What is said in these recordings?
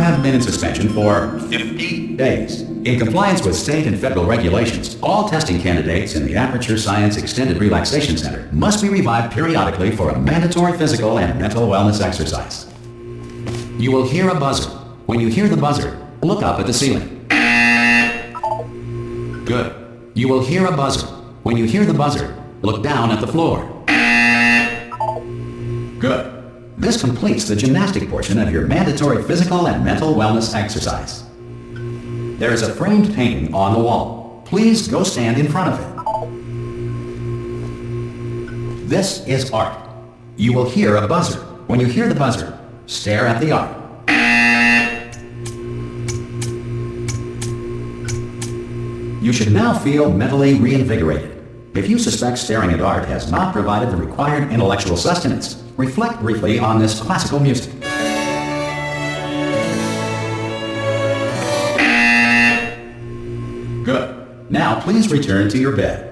have been in suspension for 50 days. In compliance with state and federal regulations, all testing candidates in the Aperture Science Extended Relaxation Center must be revived periodically for a mandatory physical and mental wellness exercise. You will hear a buzzer. When you hear the buzzer, look up at the ceiling. Good. You will hear a buzzer. When you hear the buzzer, look down at the floor. Good. This completes the gymnastic portion of your mandatory physical and mental wellness exercise. There is a framed painting on the wall. Please go stand in front of it. This is art. You will hear a buzzer. When you hear the buzzer, stare at the art. You should now feel mentally reinvigorated. If you suspect staring at art has not provided the required intellectual sustenance, reflect briefly on this classical music. Good. Now please return to your bed.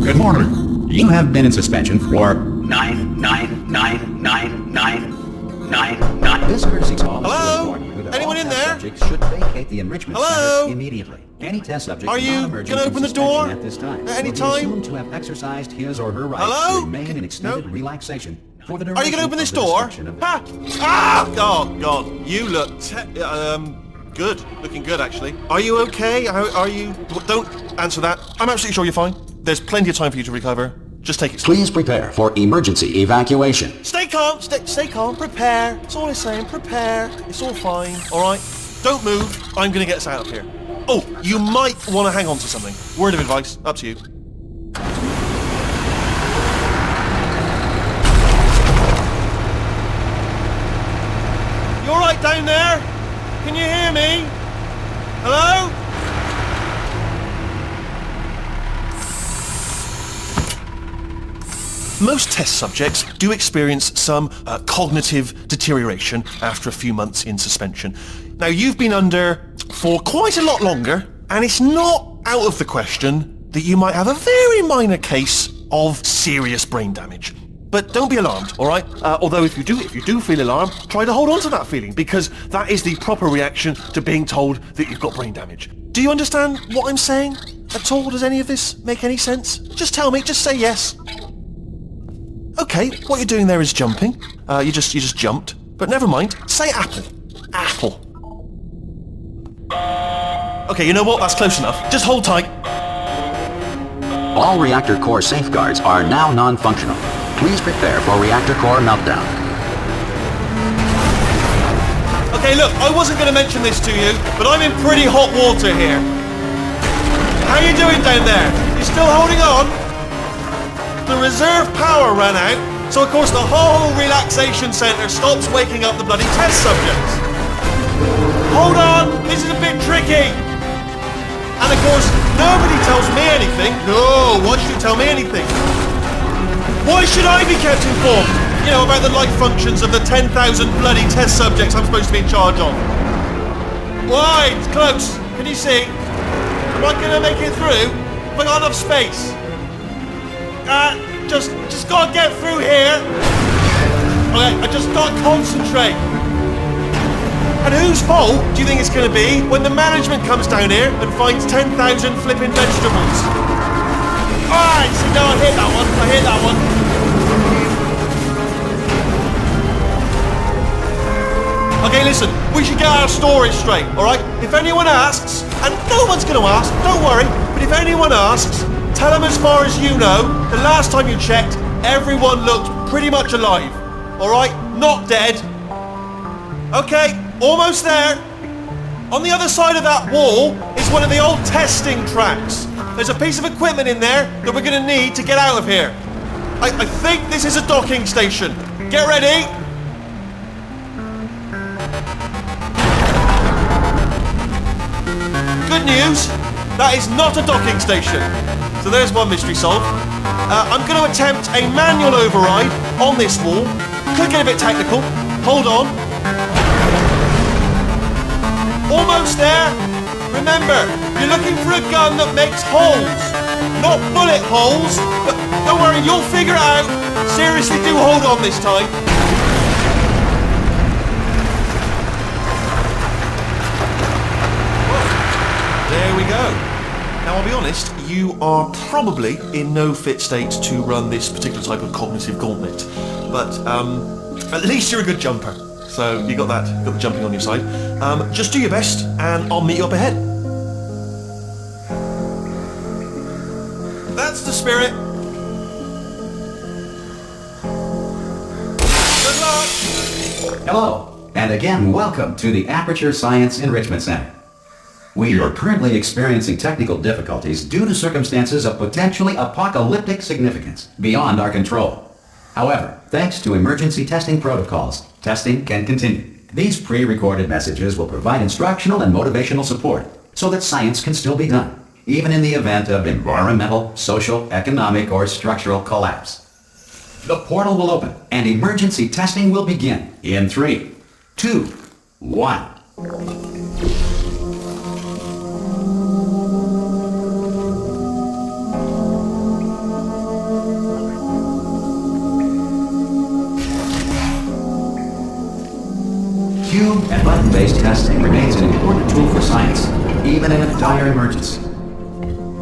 Good morning. You have been in suspension for 9999999. This courtesy call. Hello? Anyone in there? Should vacate the enrichment Hello? center immediately. Any test subject Are you non-emergent gonna open the door at this time at any will be time? assumed to have exercised his or her right Hello? to remain in extended No? relaxation for the Are you duration going to open this of the door? description of the- Ha! Ah! Oh, God. You look good. Looking good, actually. Are you okay? Are you... Don't answer that. I'm absolutely sure you're fine. There's plenty of time for you to recover. Just take it slow. Please prepare for emergency evacuation. Stay calm. Stay calm. Prepare. That's all I'm saying. Prepare. It's all fine. All right? Don't move. I'm going to get us out of here. Oh, you might want to hang on to something. Word of advice. Up to you. You all right down there? Can you hear me? Hello? Most test subjects do experience some cognitive deterioration after a few months in suspension. Now, you've been under for quite a lot longer, and it's not out of the question that you might have a very minor case of serious brain damage. But don't be alarmed, all right? Although if you do feel alarmed, try to hold on to that feeling, because that is the proper reaction to being told that you've got brain damage. Do you understand what I'm saying at all? Does any of this make any sense? Just tell me, just say yes. Okay, what you're doing there is jumping. You just jumped. But never mind. Say apple. Apple. Okay, you know what? That's close enough. Just hold tight. All reactor core safeguards are now non-functional. Please prepare for reactor core meltdown. Okay, look, I wasn't going to mention this to you, but I'm in pretty hot water here. How you doing down there? You still holding on? The reserve power ran out, so of course the whole relaxation centre stops waking up the bloody test subjects. Hold on, this is a bit tricky. And of course, nobody tells me anything. No, why should you tell me anything? Why should I be kept informed? You know, about the life functions of the 10,000 bloody test subjects I'm supposed to be in charge of. Why? It's close. Can you see? Am I going to make it through? Have I got enough space? Just gotta get through here. Okay, I just gotta concentrate. And whose fault do you think it's gonna be when the management comes down here and finds 10,000 flipping vegetables? Alright, see, no, I hit that one. Okay, listen, we should get our stories straight, alright? If anyone asks, and no one's gonna ask, don't worry, but if anyone asks, tell them as far as you know, the last time you checked, everyone looked pretty much alive. Alright? Not dead. Okay, almost there. On the other side of that wall is one of the old testing tracks. There's a piece of equipment in there that we're going to need to get out of here. I think this is a docking station. Get ready. Good news, that is not a docking station. So there's one mystery solved. I'm going to attempt a manual override on this wall. Could get a bit technical. Hold on. Almost there. Remember, you're looking for a gun that makes holes. not bullet holes. But don't worry, you'll figure it out. Seriously, do hold on this time. There we go. Now, I'll be honest, you are probably in no fit state to run this particular type of cognitive gauntlet. But at least you're a good jumper. So you got that, got the jumping on your side. Just do your best and I'll meet you up ahead. That's the spirit. Good luck. Hello, and again welcome to the Aperture Science Enrichment Center. We are currently experiencing technical difficulties due to circumstances of potentially apocalyptic significance beyond our control. However, thanks to emergency testing protocols, testing can continue. These pre-recorded messages will provide instructional and motivational support so that science can still be done, even in the event of environmental, social, economic, or structural collapse. The portal will open and emergency testing will begin in 3, 2, 1. Cube and button-based testing remains an important tool for science, even in a dire emergency.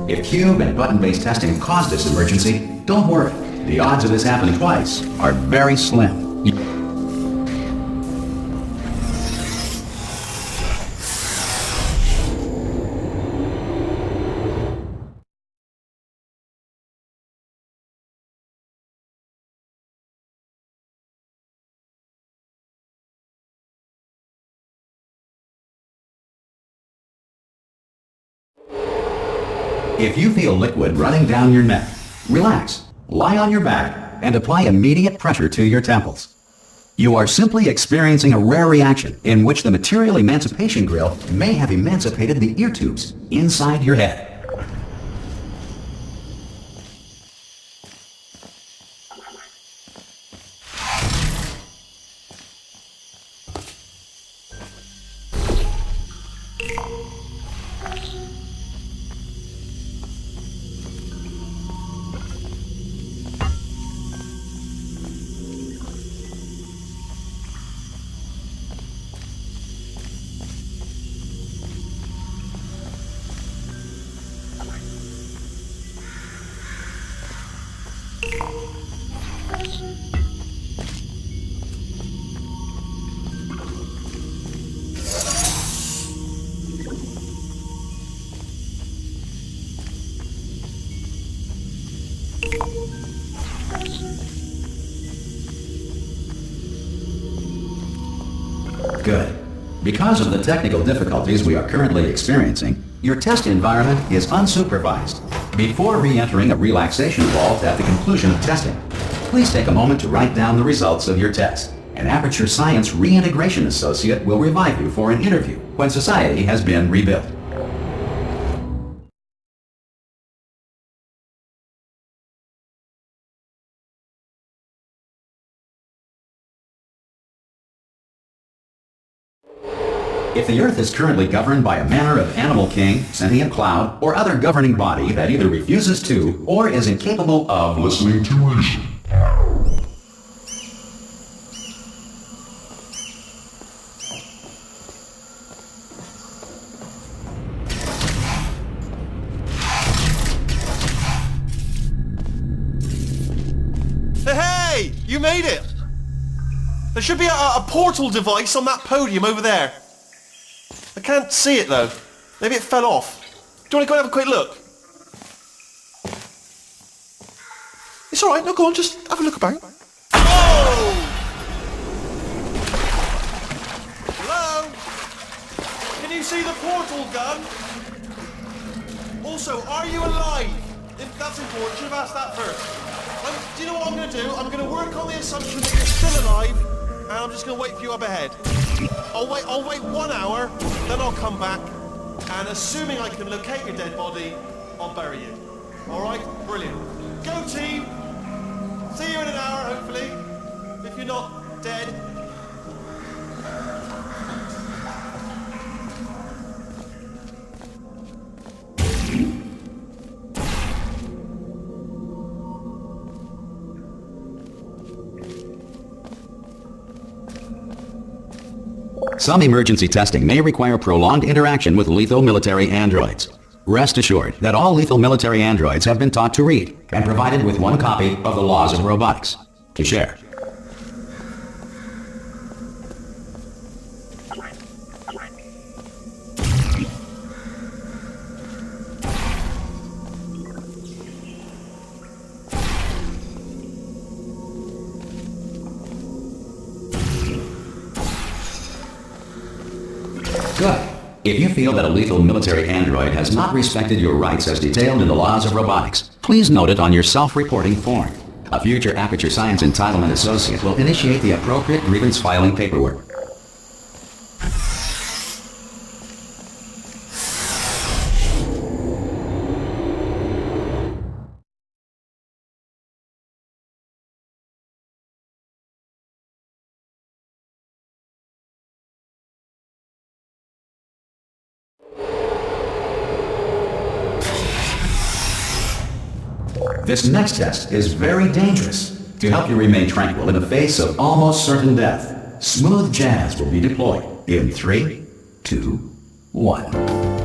If cube and button-based testing caused this emergency, don't worry. The odds of this happening twice are very slim. If you feel liquid running down your neck, relax, lie on your back, and apply immediate pressure to your temples. You are simply experiencing a rare reaction in which the material emancipation grill may have emancipated the ear tubes inside your head. Good. Because of the technical difficulties we are currently experiencing, your test environment is unsupervised. Before re-entering a relaxation vault at the conclusion of testing, please take a moment to write down the results of your test. An Aperture Science Reintegration Associate will revive you for an interview when society has been rebuilt. If the Earth is currently governed by a manner of animal king, sentient cloud, or other governing body that either refuses to or is incapable of listening to reason. Hey! You made it! There should be a portal device on that podium over there. I can't see it though. Maybe it fell off. Do you want to go and have a quick look? It's alright, no, go on, just have a look about. Oh! Hello? Can you see the portal gun? Also, are you alive? If that's important, should have asked that first. Do you know what I'm going to do? I'm going to work on the assumption that you're still alive, and I'm just going to wait for you up ahead. I'll wait 1 hour, then I'll come back, and assuming I can locate your dead body, I'll bury you. Alright? Brilliant. Go team! See you in an hour, hopefully. If you're not dead. Some emergency testing may require prolonged interaction with lethal military androids. Rest assured that all lethal military androids have been taught to read and provided with one copy of the laws of robotics to share. Good. If you feel that a lethal military android has not respected your rights as detailed in the laws of robotics, please note it on your self-reporting form. A future Aperture Science Entitlement Associate will initiate the appropriate grievance filing paperwork. This next test is very dangerous. To help you remain tranquil in the face of almost certain death, smooth jazz will be deployed in 3, 2, 1.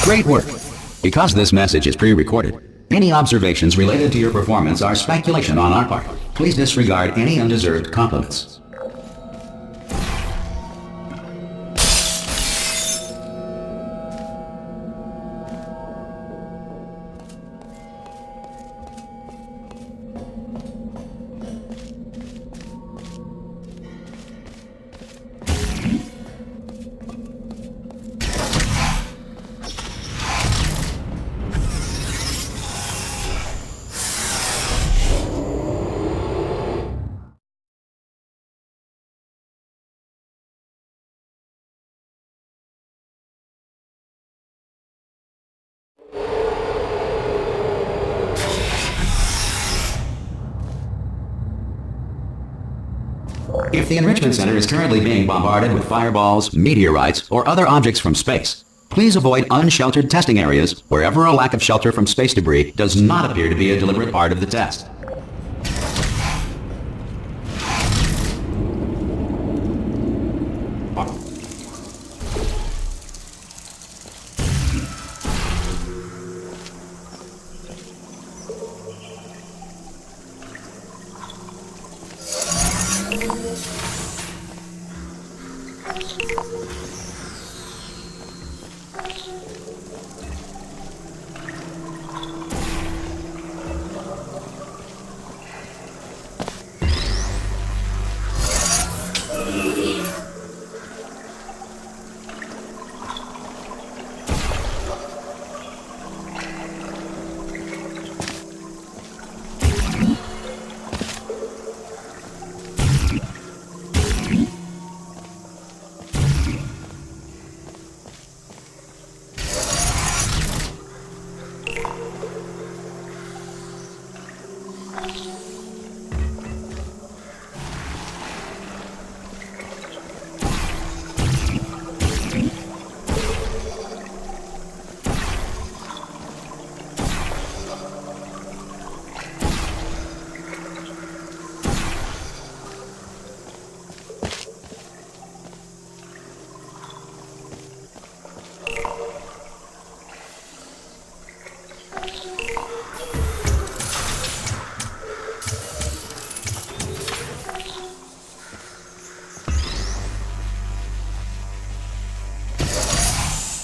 Great work! Because this message is pre-recorded, any observations related to your performance are speculation on our part. Please disregard any undeserved compliments. If the Enrichment Center is currently being bombarded with fireballs, meteorites, or other objects from space, please avoid unsheltered testing areas wherever a lack of shelter from space debris does not appear to be a deliberate part of the test.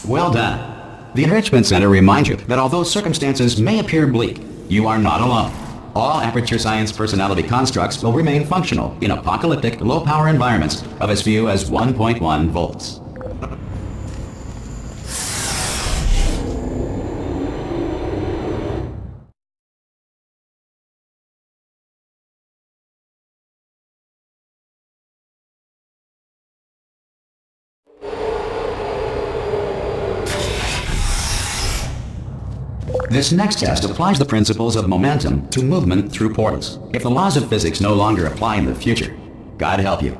Well done. The Enrichment Center reminds you that although circumstances may appear bleak, you are not alone. All Aperture Science personality constructs will remain functional in apocalyptic, low-power environments of as few as 1.1 volts. This next test applies the principles of momentum to movement through portals. If the laws of physics no longer apply in the future, God help you.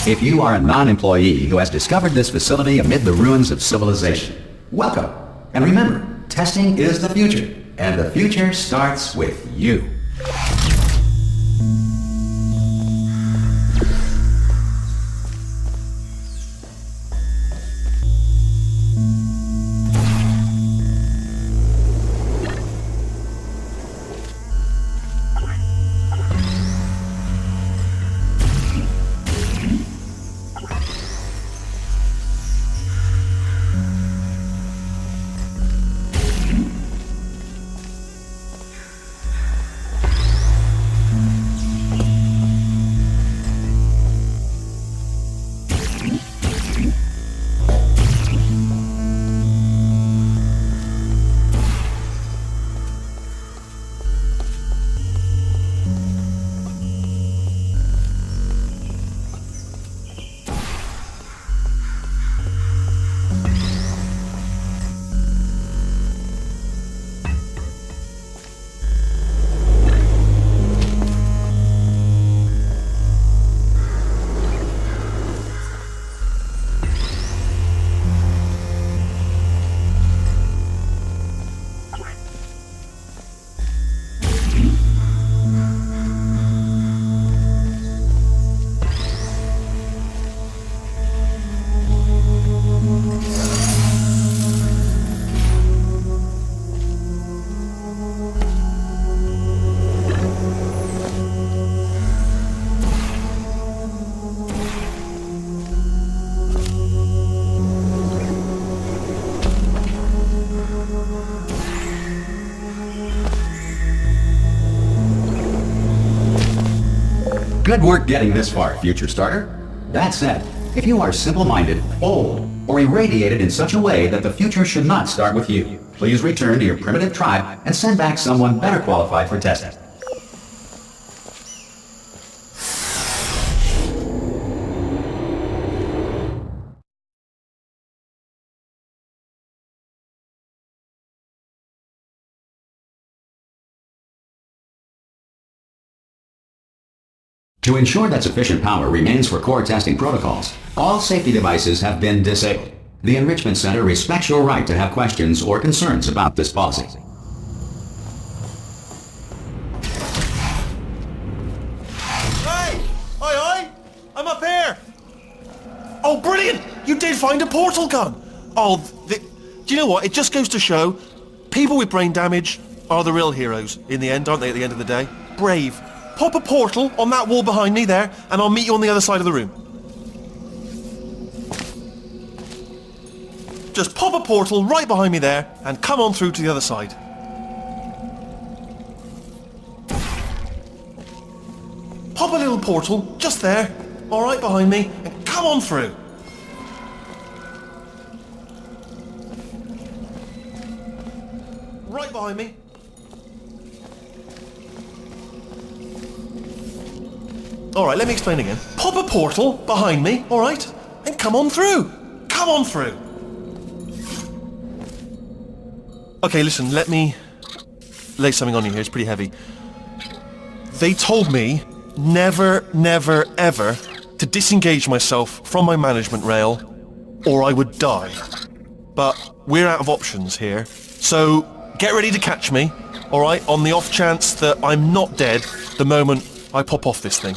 If you are a non-employee who has discovered this facility amid the ruins of civilization, welcome. And remember, testing is the future, and the future starts with you. Good work getting this far, future starter. That said, if you are simple-minded, old, or irradiated in such a way that the future should not start with you, please return to your primitive tribe and send back someone better qualified for testing. To ensure that sufficient power remains for core testing protocols, all safety devices have been disabled. The Enrichment Center respects your right to have questions or concerns about this policy. Hey! Oi! I'm up here! Oh, brilliant! You did find a portal gun! Oh, do you know what? It just goes to show, people with brain damage are the real heroes in the end, aren't they, at the end of the day? Brave. Pop a portal on that wall behind me there, and I'll meet you on the other side of the room. Just pop a portal right behind me there, and come on through to the other side. Pop a little portal, just there, all right behind me, and come on through. right behind me. Alright, let me explain again. Pop a portal behind me, alright? And come on through. Come on through. Okay, listen, let me lay something on you here. It's pretty heavy. They told me never, never, ever to disengage myself from my management rail or I would die. But we're out of options here. So get ready to catch me, alright? On the off chance that I'm not dead the moment I pop off this thing.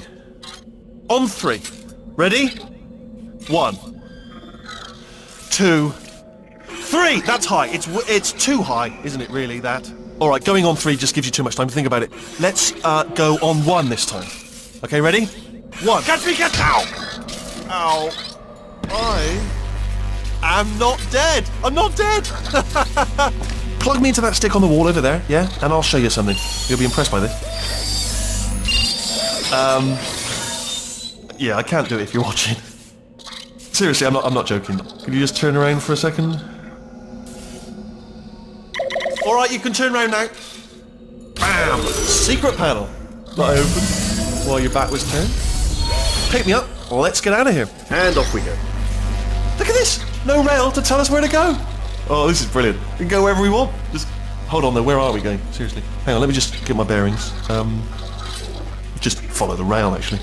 On 3. Ready? 1, 2, 3! That's high. It's too high, isn't it, really, that? Alright, going on 3 just gives you too much time to think about it. Let's go on 1 this time. Okay, ready? 1. Catch me, catch! Ow! Ow. I am not dead! I'm not dead! Plug me into that stick on the wall over there, yeah? And I'll show you something. You'll be impressed by this. Yeah, I can't do it if you're watching. Seriously, I'm not joking. Could you just turn around for a second? Alright, you can turn around now. Bam! Secret panel. Not open while your back was turned. Pick me up. Let's get out of here. And off we go. Look at this! No rail to tell us where to go. Oh, this is brilliant. We can go wherever we want. Just hold on though, where are we going? Seriously. Hang on, let me just get my bearings. Just follow the rail actually.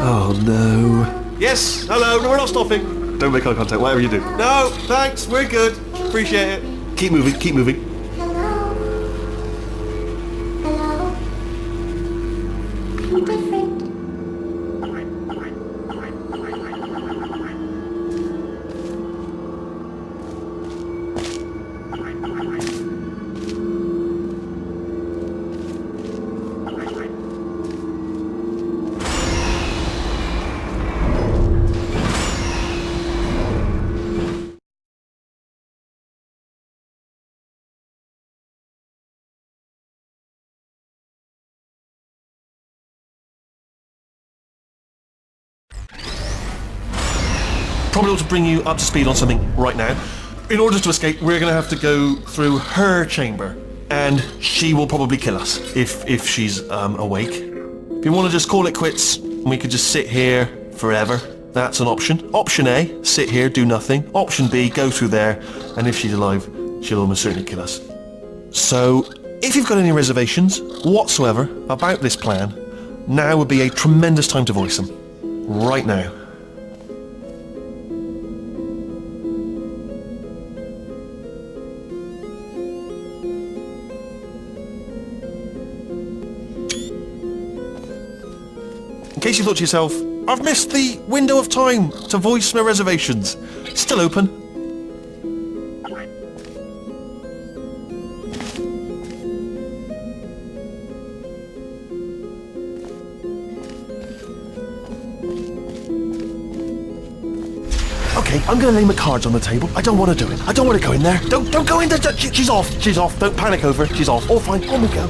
Oh no. Yes, hello, no, we're not stopping. Don't make eye contact, whatever you do. No, thanks, we're good. Appreciate it. Keep moving, keep moving. Hello? Hello? I'm different. Probably ought to bring you up to speed on something right now. In order to escape, we're going to have to go through her chamber, and she will probably kill us if she's awake. If you want to just call it quits, we could just sit here forever. That's an option. Option A, sit here, do nothing. Option B, go through there, and if she's alive, she'll almost certainly kill us. So, if you've got any reservations whatsoever about this plan, now would be a tremendous time to voice them. Right now. In case you thought to yourself, I've missed the window of time to voice my reservations. Still open. Okay, I'm gonna lay my cards on the table. I don't want to do it. I don't want to go in there. Don't go in there. She's off. She's off. Don't panic over it. She's off. All fine. On we go.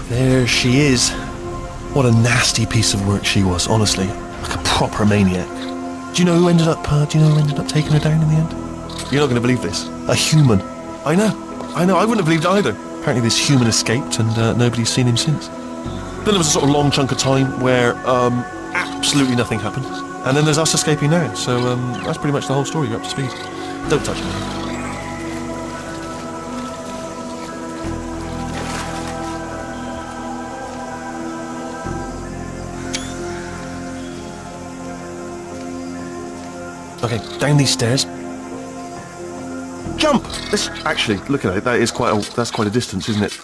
There she is. What a nasty piece of work she was, honestly. Like a proper maniac. Do you know who ended up taking her down in the end? You're not going to believe this. A human. I know. I wouldn't have believed it either. Apparently this human escaped and nobody's seen him since. Then there was a sort of long chunk of time where absolutely nothing happened. And then there's us escaping now. So that's pretty much the whole story. You're up to speed. Don't touch me. Okay, down these stairs. Jump! Actually, look at it. That's quite a distance, isn't it?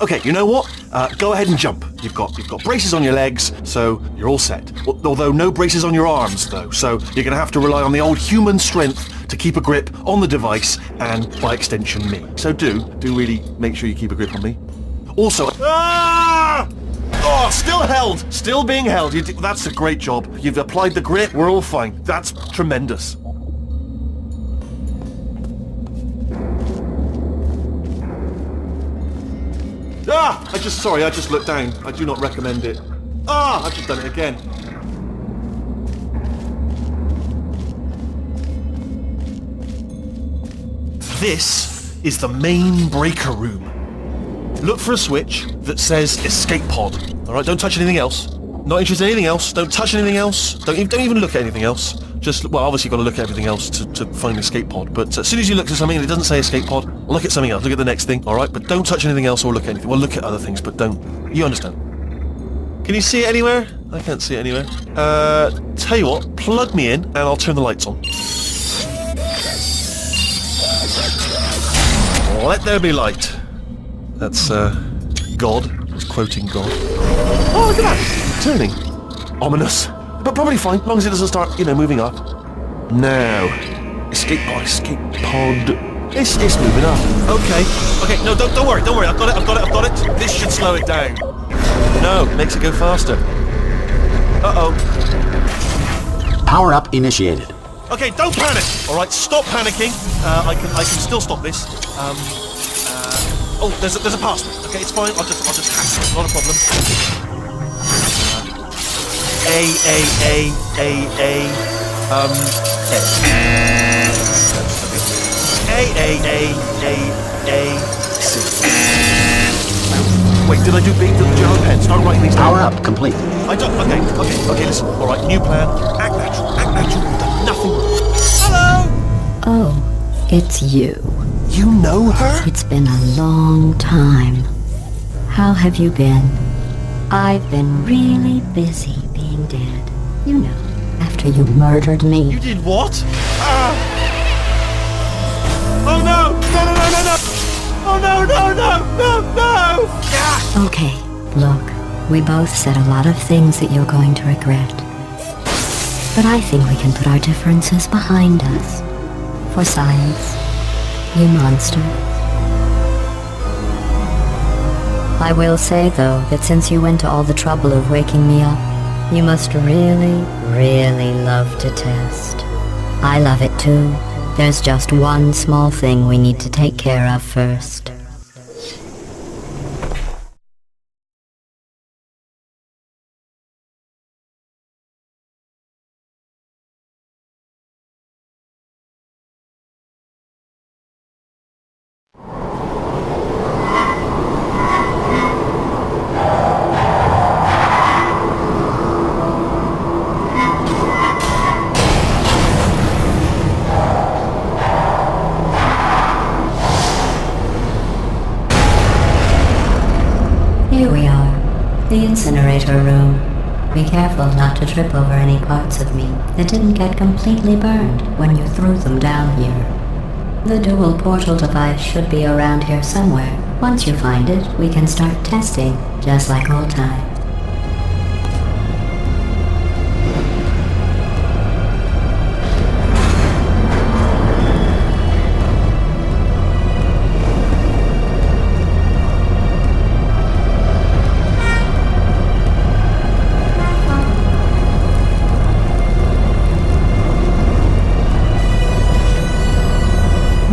Okay, you know what? Go ahead and jump. You've got braces on your legs, so you're all set. Although no braces on your arms, though. So you're going to have to rely on the old human strength to keep a grip on the device, and by extension, me. So do really make sure you keep a grip on me. Also, oh, still held, still being held. That's a great job. You've applied the grip. We're all fine. That's tremendous. I just looked down. I do not recommend it. Ah, I've just done it again. This is the main breaker room. Look for a switch that says escape pod. Alright, don't touch anything else. Not interested in anything else. Don't touch anything else. Don't even look at anything else. Just, well, obviously you've got to look at everything else to find the escape pod. But as soon as you look at something and it doesn't say escape pod, look at something else. Look at the next thing, alright? But don't touch anything else or look at anything. Well, look at other things, but don't. You understand? Can you see it anywhere? I can't see it anywhere. Tell you what, plug me in and I'll turn the lights on. Let there be light. That's, God. He's quoting God. Oh, look at that! Turning. Ominous. But probably fine, as long as it doesn't start, moving up. Now. Escape pod. It's moving up. Okay, no, don't worry. I've got it. This should slow it down. No, it makes it go faster. Uh-oh. Power up initiated. Okay, don't panic. All right, stop panicking. I can still stop this. Oh, there's a password. Okay, it's fine. I'll just hack it. Not a problem. C. Wait, did I do big? Did you have a pen? Start writing these down. Power up complete. I don't. Okay. Listen. All right, new plan. Act natural. You've done nothing wrong. Hello. Oh, it's you. You know her? It's been a long time. How have you been? I've been really busy being dead. You know, after you murdered me. You did what? Oh no! No! Oh no! Ah! Okay, look, we both said a lot of things that you're going to regret. But I think we can put our differences behind us. For science. You monster. I will say, though, that since you went to all the trouble of waking me up, you must really, really love to test. I love it too. There's just one small thing we need to take care of first. Here we are, the incinerator room. Be careful not to trip over any parts of me that didn't get completely burned when you threw them down here. The dual portal device should be around here somewhere. Once you find it, we can start testing, just like old times.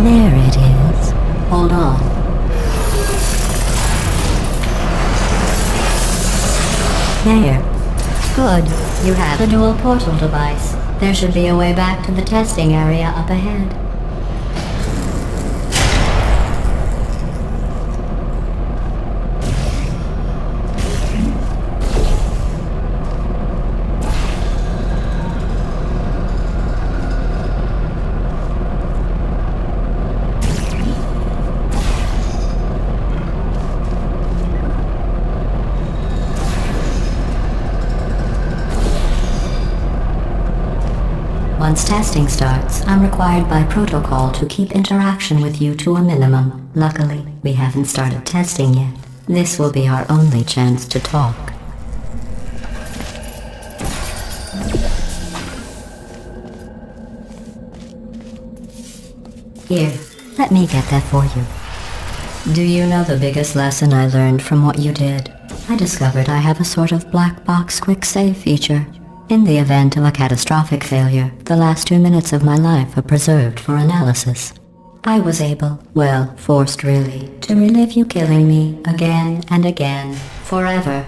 There it is. Hold on. There. Good. You have the dual portal device. There should be a way back to the testing area up ahead. Once testing starts, I'm required by protocol to keep interaction with you to a minimum. Luckily, we haven't started testing yet. This will be our only chance to talk. Here, let me get that for you. Do you know the biggest lesson I learned from what you did? I discovered I have a sort of black box quick save feature. In the event of a catastrophic failure, the last 2 minutes of my life are preserved for analysis. I was able, well, forced really, to relive you killing me again and again, forever.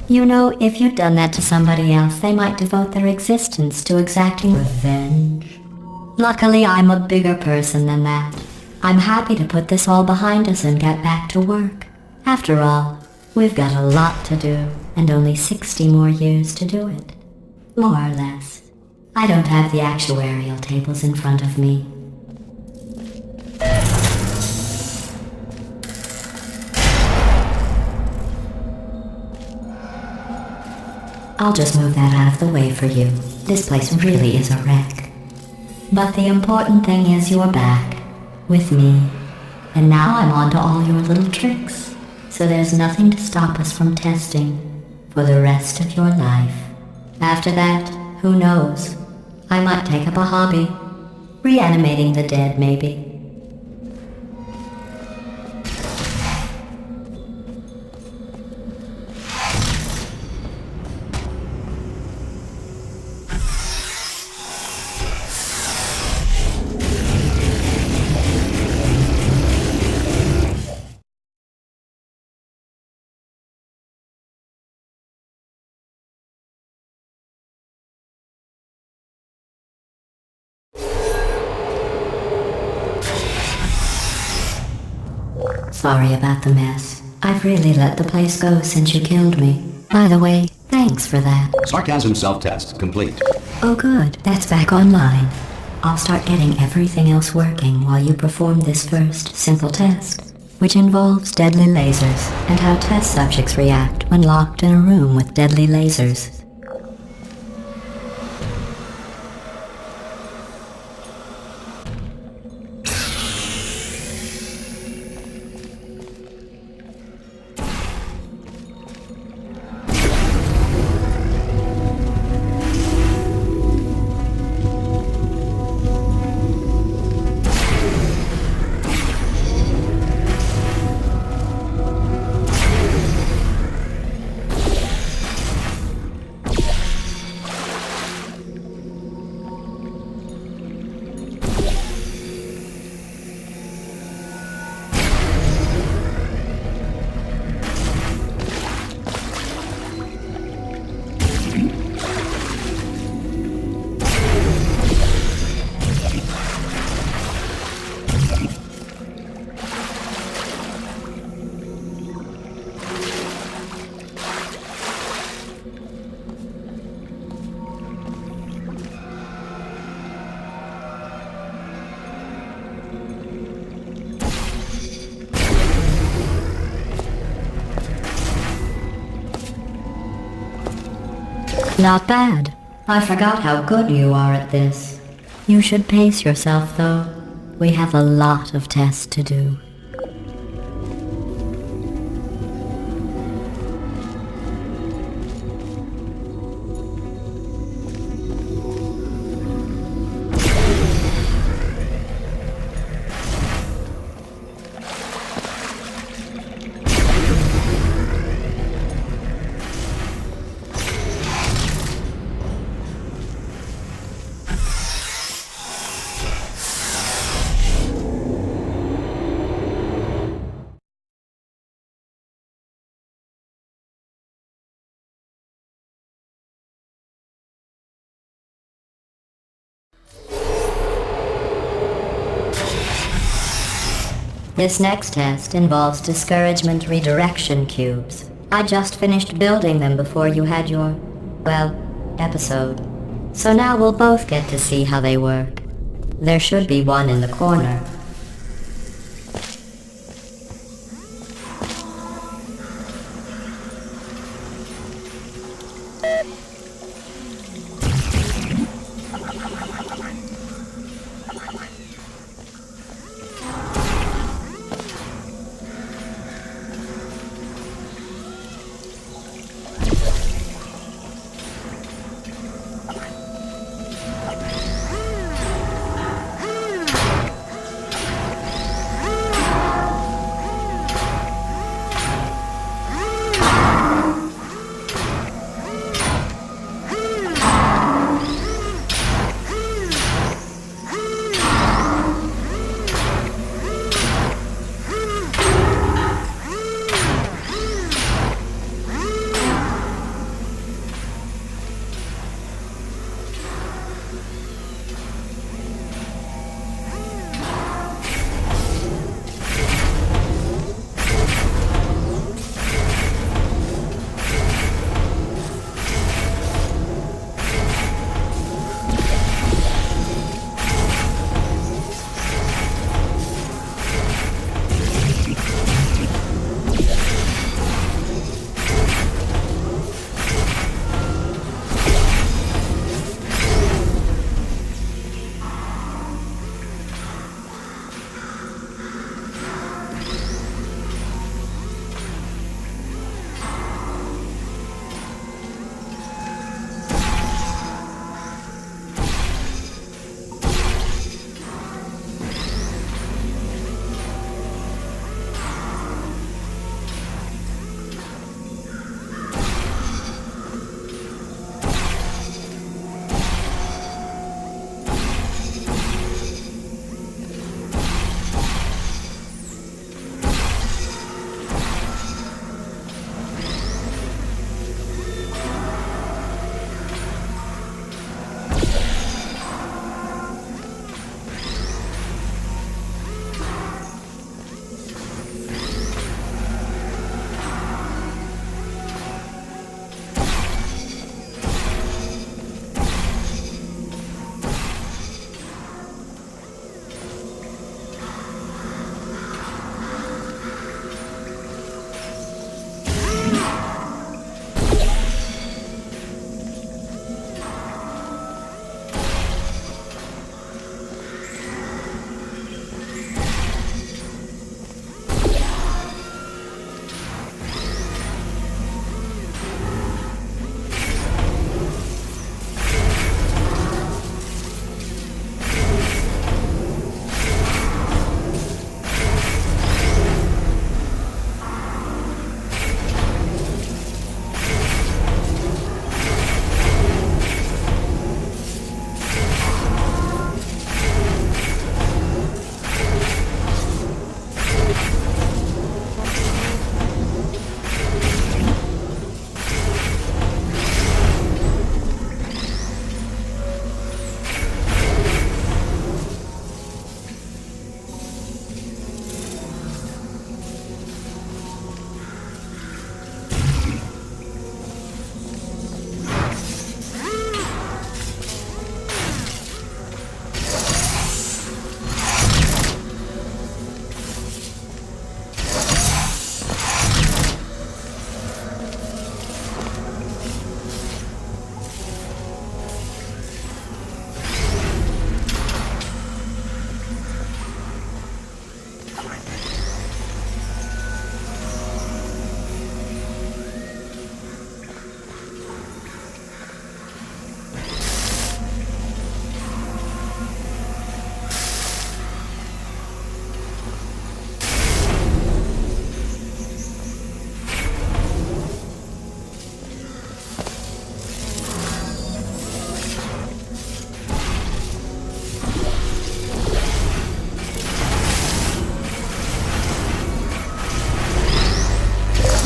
You know, if you'd done that to somebody else, they might devote their existence to exacting revenge. Luckily, I'm a bigger person than that. I'm happy to put this all behind us and get back to work. After all, we've got a lot to do, and only 60 more years to do it. More or less. I don't have the actuarial tables in front of me. I'll just move that out of the way for you. This place really is a wreck. But the important thing is you're back. With me. And now I'm on to all your little tricks. So there's nothing to stop us from testing for the rest of your life. After that, who knows? I might take up a hobby. Reanimating the dead, maybe. Sorry about the mess. I've really let the place go since you killed me. By the way, thanks for that. Sarcasm self-test complete. Oh good, that's back online. I'll start getting everything else working while you perform this first simple test, which involves deadly lasers and how test subjects react when locked in a room with deadly lasers. Not bad. I forgot how good you are at this. You should pace yourself, though. We have a lot of tests to do. This next test involves discouragement redirection cubes. I just finished building them before you had your, well, episode. So now we'll both get to see how they work. There should be one in the corner.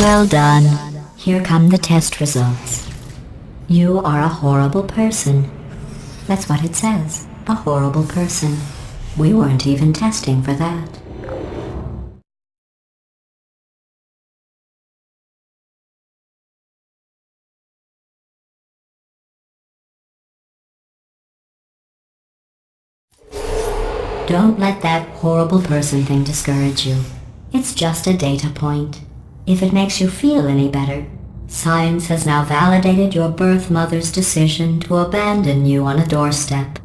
Well done. Here come the test results. You are a horrible person. That's what it says. A horrible person. We weren't even testing for that. Don't let that horrible person thing discourage you. It's just a data point. If it makes you feel any better, science has now validated your birth mother's decision to abandon you on a doorstep.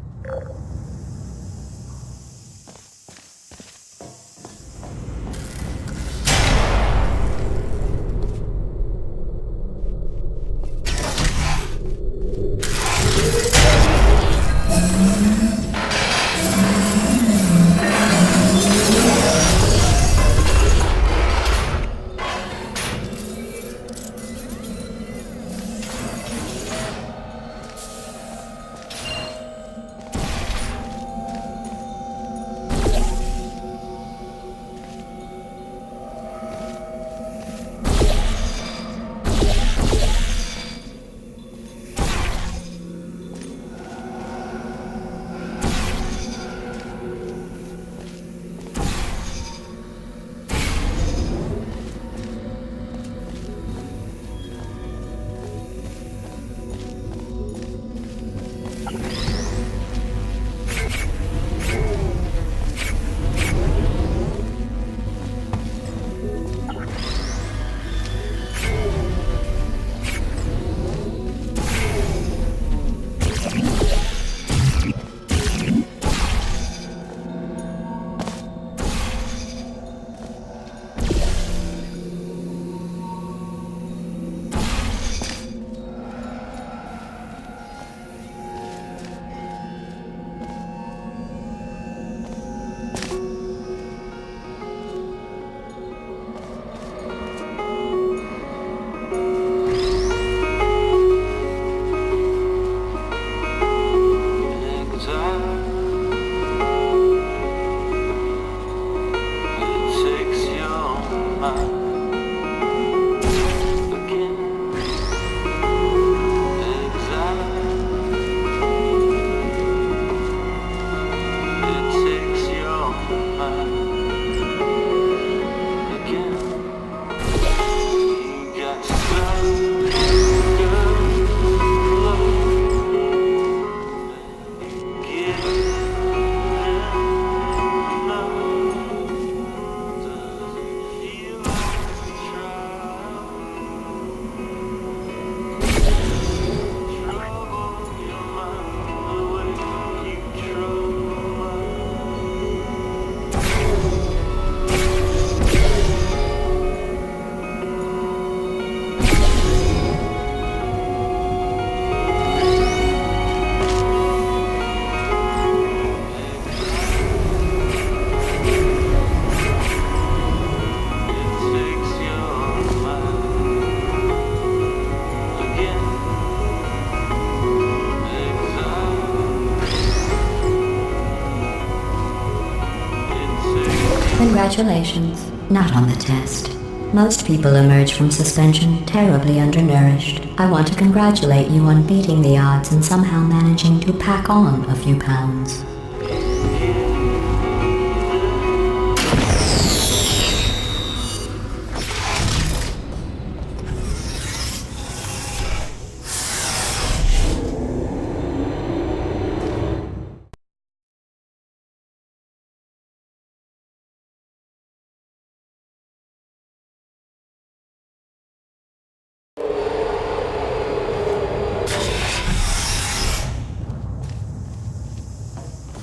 Congratulations. Not on the test. Most people emerge from suspension terribly undernourished. I want to congratulate you on beating the odds and somehow managing to pack on a few pounds.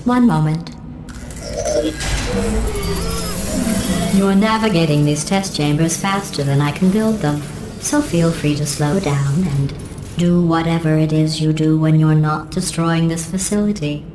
One moment. You're navigating these test chambers faster than I can build them, so feel free to slow down and do whatever it is you do when you're not destroying this facility.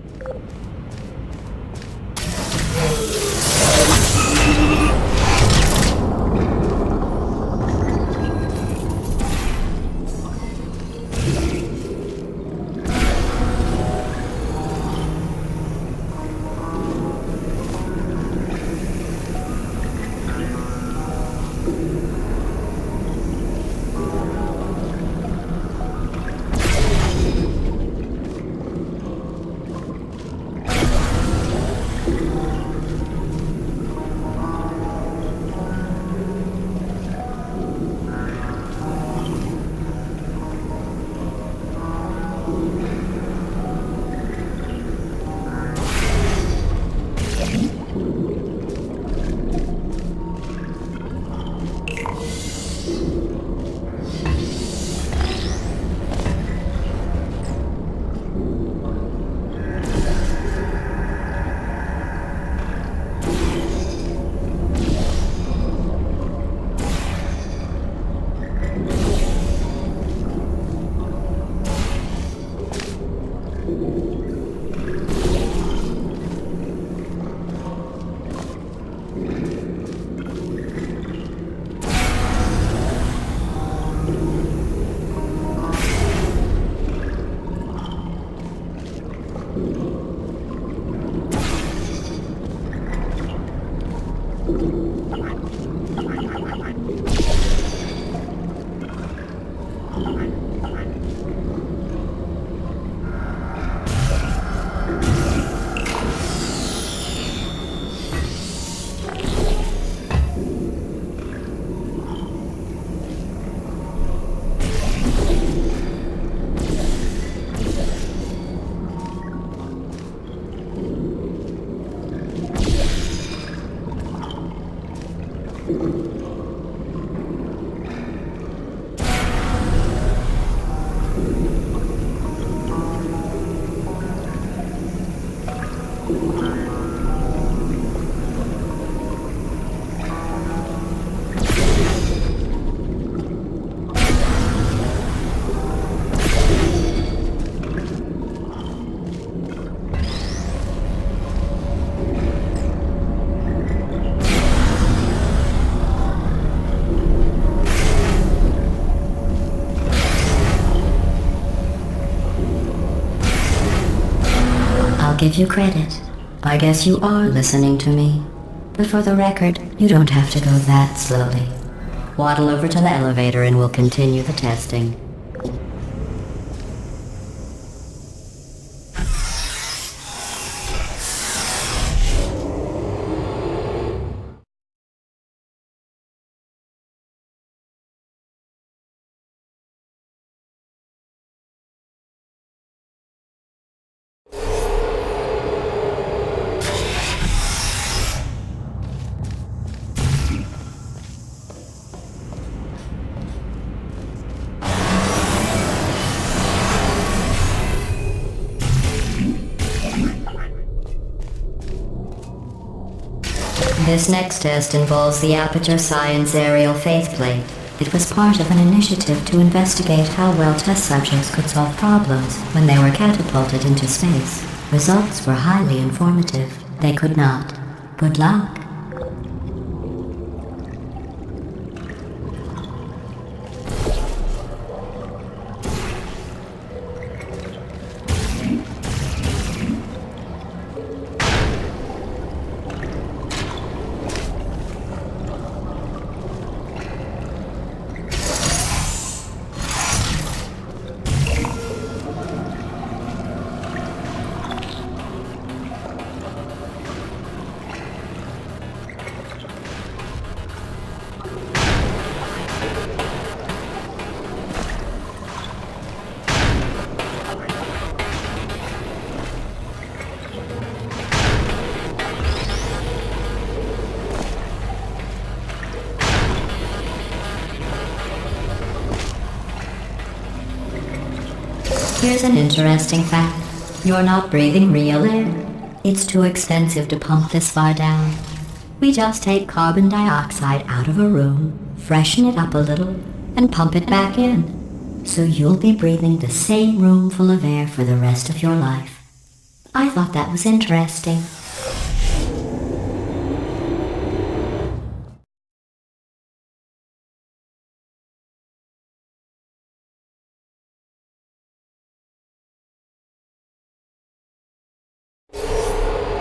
Give you credit. I guess you are listening to me. But for the record, you don't have to go that slowly. Waddle over to the elevator and we'll continue the testing. This next test involves the Aperture Science Aerial Faceplate. It was part of an initiative to investigate how well test subjects could solve problems when they were catapulted into space. Results were highly informative. They could not. Good luck. Here's an interesting fact. You're not breathing real air. It's too expensive to pump this far down. We just take carbon dioxide out of a room, freshen it up a little, and pump it back in. So you'll be breathing the same room full of air for the rest of your life. I thought that was interesting.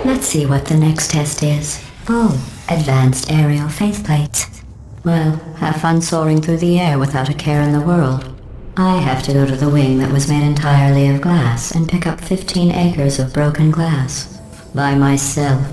Let's see what the next test is. Oh, advanced aerial faceplates. Well, have fun soaring through the air without a care in the world. I have to go to the wing that was made entirely of glass and pick up 15 acres of broken glass. By myself.